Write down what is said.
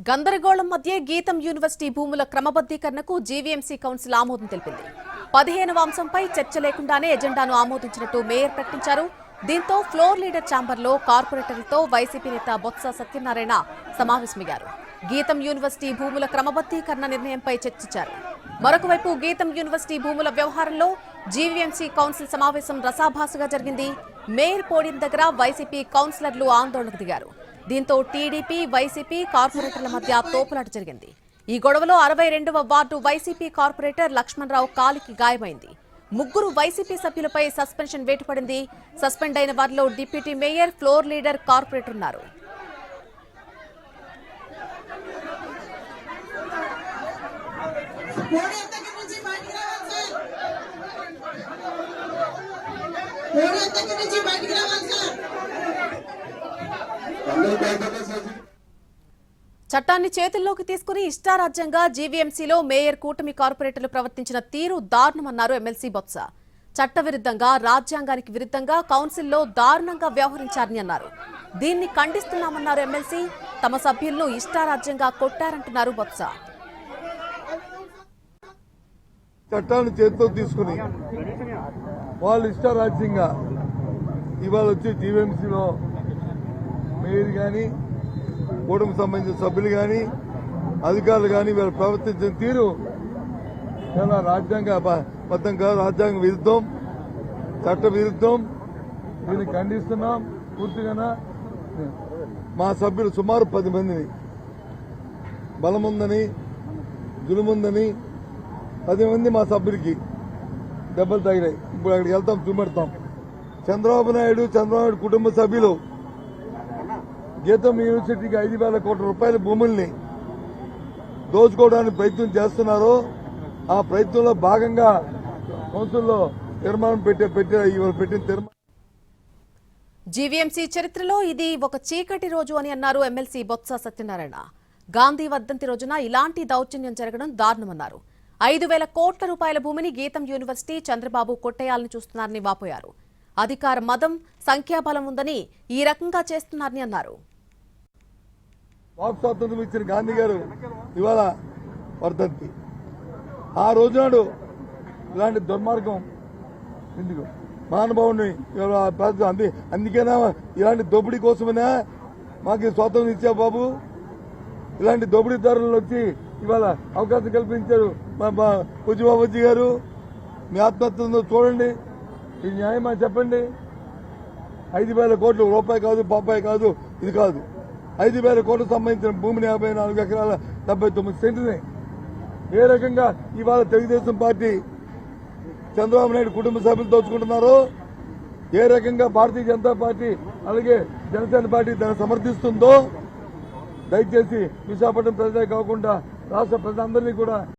గందరగోళం మధ్య గీతం యూనివర్సిటీ భూముల క్రమబద్దీకరణకు జీవీఎంసీ కౌన్సిల్ ఆమోదం తెలిపింది. 15వ అంశంపై చర్చ లేకుండానే ఎజెండాను ఆమోదించినట్టు మేయర్ ప్రకటించారు. దీంతో ఫ్లోర్ లీడర్ ఛాంబర్లో కార్పొరేటర్లతో వైసీపీ నేత బొత్స సత్యనారాయణ సమావేశమయ్యారు. గీతం యూనివర్సిటీ భూముల క్రమబద్దీకరణ నిర్ణయంపై చర్చించారు. మరొకవైపు గీతం యూనివర్సిటీ భూముల వ్యవహారంలో జీవీఎంసీ కౌన్సిల్ సమావేశం రసాభాసగా జరిగింది. మేయర్ పోడియం దగ్గర వైసీపీ కౌన్సిలర్లు ఆందోళనకు దిగారు. దీంతో టీడీపీ, వైసీపీ కార్పొరేటర్ల మధ్య తోపులాట జరిగింది. ఈ గొడవలో 62వ వార్డు వైసీపీ కార్పొరేటర్ లక్ష్మణరావు కాలికి గాయమైంది. 3 వైసీపీ సభ్యులపై సస్పెన్షన్ వేటు పడింది. సస్పెండ్ అయిన వారిలో deputy mayor, floor leader, corporator ఉన్నారు. చట్టాన్ని చేతుల్లోకి తీసుకుని ఇష్టారాజ్యంగా జీవీఎంసీలో మేయర్, కూటమి కార్పొరేటర్లు ప్రవర్తించిన తీరు దారుణమన్నారు ఎమ్మెల్సీ బొత్స. చట్టవిరుద్ధంగా, రాజ్యాంగానికి విరుద్ధంగా కౌన్సిల్లో దారుణంగా వ్యవహరించారని అన్నారు. దీన్ని ఖండిస్తున్నామన్నారు ఎమ్మెల్సీ. తమ సభ్యులను ఇష్టారాజ్యంగా కొట్టారంటున్నారు బొత్స. చట్టాన్ని చేతితో తీసుకుని వాళ్ళు ఇష్టారాజ్యంగా ఇవాళ వచ్చి జీవీఎంసీలో మేయర్ కానీ, కూటమికి సంబంధించిన సభ్యులు కానీ, అధికారులు కానీ వీళ్ళు ప్రవర్తించిన తీరు చాలా రాజ్యాంగబద్ధం కాదు, రాజ్యాంగ విరుద్ధం, చట్ట విరుద్ధం. దీన్ని ఖండిస్తున్నాం పూర్తిగా. మా సభ్యులు సుమారు 10 మందిని బలముందని, జులుముందని 10 మంది మా సభ్యులకి దెబ్బలు తగిలాయి. ఇప్పుడు అక్కడికి వెళ్తాం, చూపెడతాం. చంద్రబాబు నాయుడు కుటుంబ సభ్యులు గీతం యూనివర్సిటీకి 5,000 కోట్ల రూపాయల భూముల్ని దోచుకోవడానికి ప్రయత్నం చేస్తున్నారు. ఆ ప్రయత్నంలో భాగంగా కౌన్సిల్లో తీర్మానం పెట్టిన తీర్మానం. జీవీఎంసీ చరిత్రలో ఇది ఒక చీకటి రోజు అని అన్నారు ఎమ్మెల్సీ బొత్స సత్యనారాయణ. గాంధీ వర్ధంతి రోజున ఇలాంటి దౌర్జన్యం జరగడం దారుణమన్నారు. 5,000 కోట్ల రూపాయల భూమిని గీతం యూనివర్సిటీ చంద్రబాబు కొట్టేయాలని చూస్తున్నారని వాపోయారు. అధికార మదం, సంఖ్యాబలం ఉందని ఈ రకంగా చేస్తున్నారని అన్నారు. వాక్ స్వాతంత్రం ఇచ్చిన గాంధీ గారు ఇవాళ వర్ధంతి. ఆ రోజునాడు ఇలాంటి దుర్మార్గం ఎందుకు మహానుభావుని అందుకేనా ఇలాంటి దోపిడీ కోసమైనా మాకు స్వాతంత్రం ఇచ్చావు బాబు. ఇలాంటి దోపిడీదారులను వచ్చి ఇవాళ అవకాశం కల్పించారు మా పూజ్యబాబుజీ గారు. మీ ఆత్మహత్య చూడండి, ఇది న్యాయమా చెప్పండి. 5,000 కోట్లు రూపాయి కాదు, పాపాయి కాదు, ఇది కాదు. 5,000 కోట్లకు సంబంధించిన భూమిని 54 ఎకరాల 79 సెంటుని ఏ రకంగా ఇవాళ తెలుగుదేశం పార్టీ, చంద్రబాబు నాయుడు కుటుంబ సభ్యులు దోచుకుంటున్నారో, ఏ రకంగా భారతీయ జనతా పార్టీ అలాగే జనసేన పార్టీ దాన్ని సమర్థిస్తుందో దయచేసి విశాఖపట్నం ప్రజలే కాకుండా రాష్ట్ర ప్రజలందరినీ కూడా